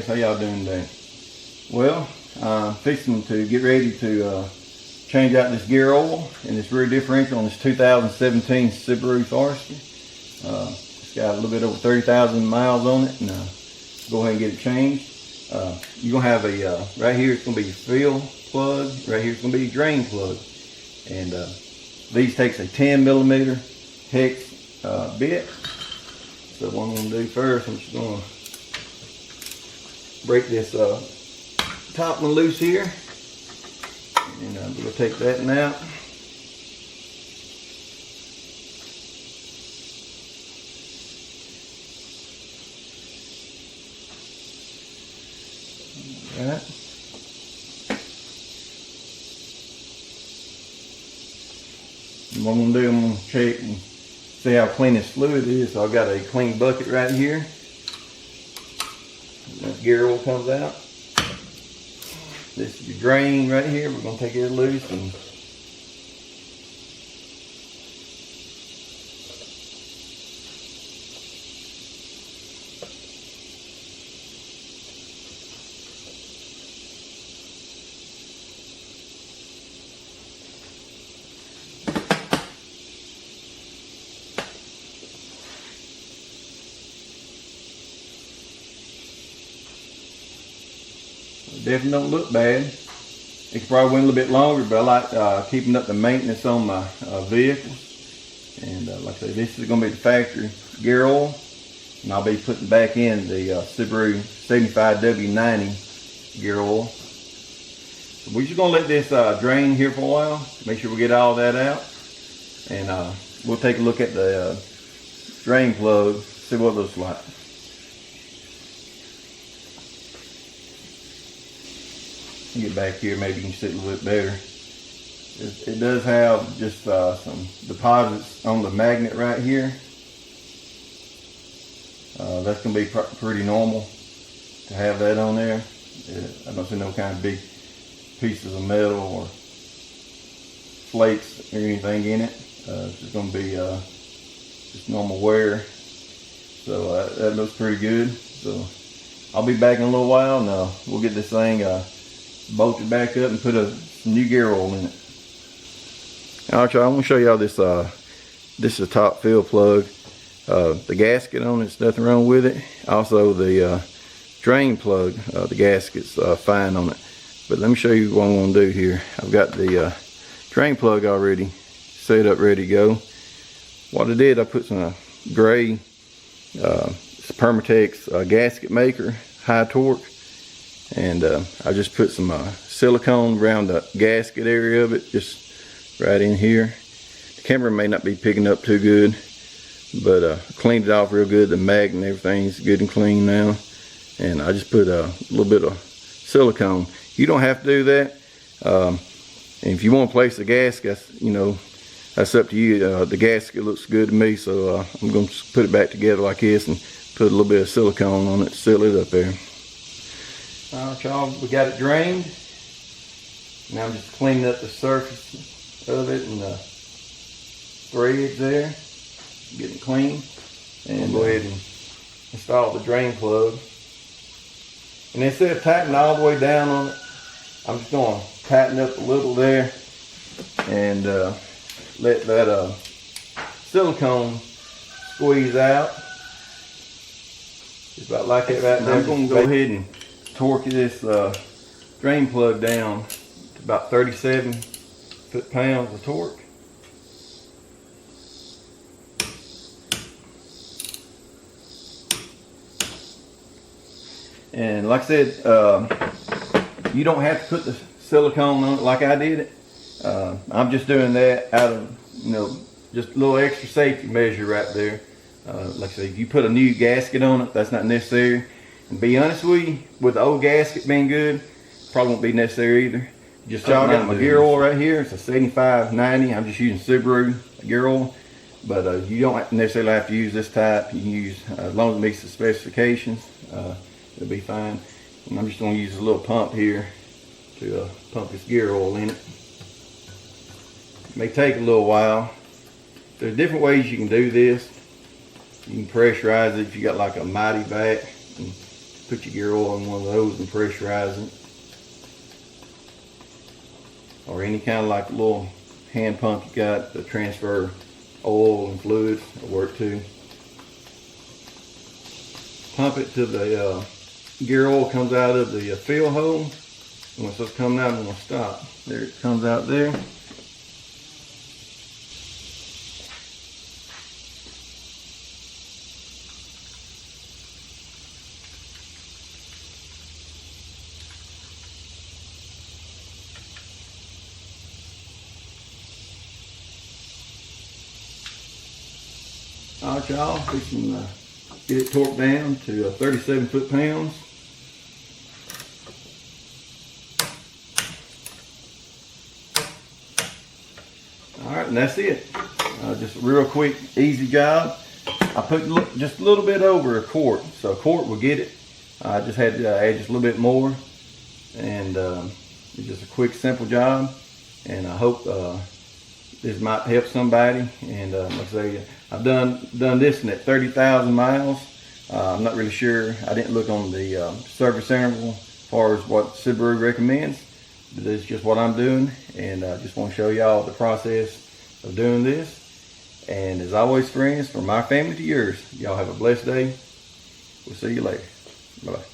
friends, how y'all doing today? Well, fixing to get ready to change out this gear oil and this rear differential on this 2017 Subaru Forester. It's got a little bit over 30,000 miles on it, and go ahead and get it changed. You're gonna have a right here it's gonna be your fill plug, right here it's gonna be your drain plug, and these takes a 10mm hex bit. So what I'm gonna do first, I'm just gonna break this top one loose here, and I'm gonna take that one out. All right. And what I'm gonna do, I'm gonna check and see how clean this fluid is. So I've got a clean bucket right here. That gear oil comes out. This is your drain right here. We're gonna take it loose and definitely don't look bad. It could probably went a little bit longer, but I like keeping up the maintenance on my vehicles. And like I say, this is going to be the factory gear oil, and I'll be putting back in the Subaru 75W90 gear oil. So we're just going to let this drain here for a while, make sure we get all that out, and we'll take a look at the drain plug, see what it looks like. Get back here, maybe you can see it a little bit better. It does have just some deposits on the magnet right here. That's going to be pretty normal to have that on there. I don't see no kind of big pieces of metal or flakes or anything in it. It's just going to be just normal wear. So that looks pretty good. So I'll be back in a little while, and we'll get this thing bolted back up and put some new gear oil in it. Alright, y'all, I want to show y'all this. This is a top fill plug. The gasket on it's nothing wrong with it. Also the drain plug, the gasket's fine on it. But let me show you what I'm going to do here. I've got the drain plug already set up, ready to go. What I did, I put some gray Permatex gasket maker, high torque. And I just put some silicone around the gasket area of it, just right in here. The camera may not be picking up too good, but cleaned it off real good. The magnet and everything's good and clean now. And I just put a little bit of silicone. You don't have to do that. And if you want to place the gasket, that's up to you. The gasket looks good to me, so I'm going to put it back together like this and put a little bit of silicone on it to seal it up there. Alright, y'all, we got it drained. Now I'm just cleaning up the surface of it and the threads there, getting clean. And go ahead and install the drain plug. And instead of tightening all the way down on it, I'm just going to tighten up a little there and let that silicone squeeze out. Just about like that right there. I'm going to go ahead and torque this drain plug down to about 37 foot-pounds of torque. And like I said, you don't have to put the silicone on it like I did it. I'm just doing that out of, just a little extra safety measure right there. Like I said, if you put a new gasket on it, that's not necessary. And be honest with you, with the old gasket being good, probably won't be necessary either. Just y'all got my gear oil right here. It's a 7590. I'm just using Subaru gear oil, but you don't necessarily have to use this type. You can use as long as it meets the specifications, it'll be fine. And I'm just going to use a little pump here to pump this gear oil in it. It may take a little while. There's different ways you can do this. You can pressurize it if you got like a mighty vac and put your gear oil in one of those and pressurize it. Or any kind of like little hand pump you got to transfer oil and fluids will work too. Pump it till the gear oil comes out of the fill hole. And once it's coming out, I'm going to stop. There it comes out there. Alright y'all, fixing to get it torqued down to 37 foot-pounds. Alright, and that's it. Just a real quick, easy job. I put just a little bit over a quart, so a quart will get it. I just had to add just a little bit more, and it's just a quick, simple job. And I hope this might help somebody. And like I say, I've done this at 30,000 miles. I'm not really sure. I didn't look on the service interval as far as what Subaru recommends. But this is just what I'm doing, and I just want to show y'all the process of doing this. And as always, friends, from my family to yours, y'all have a blessed day. We'll see you later. Bye-bye.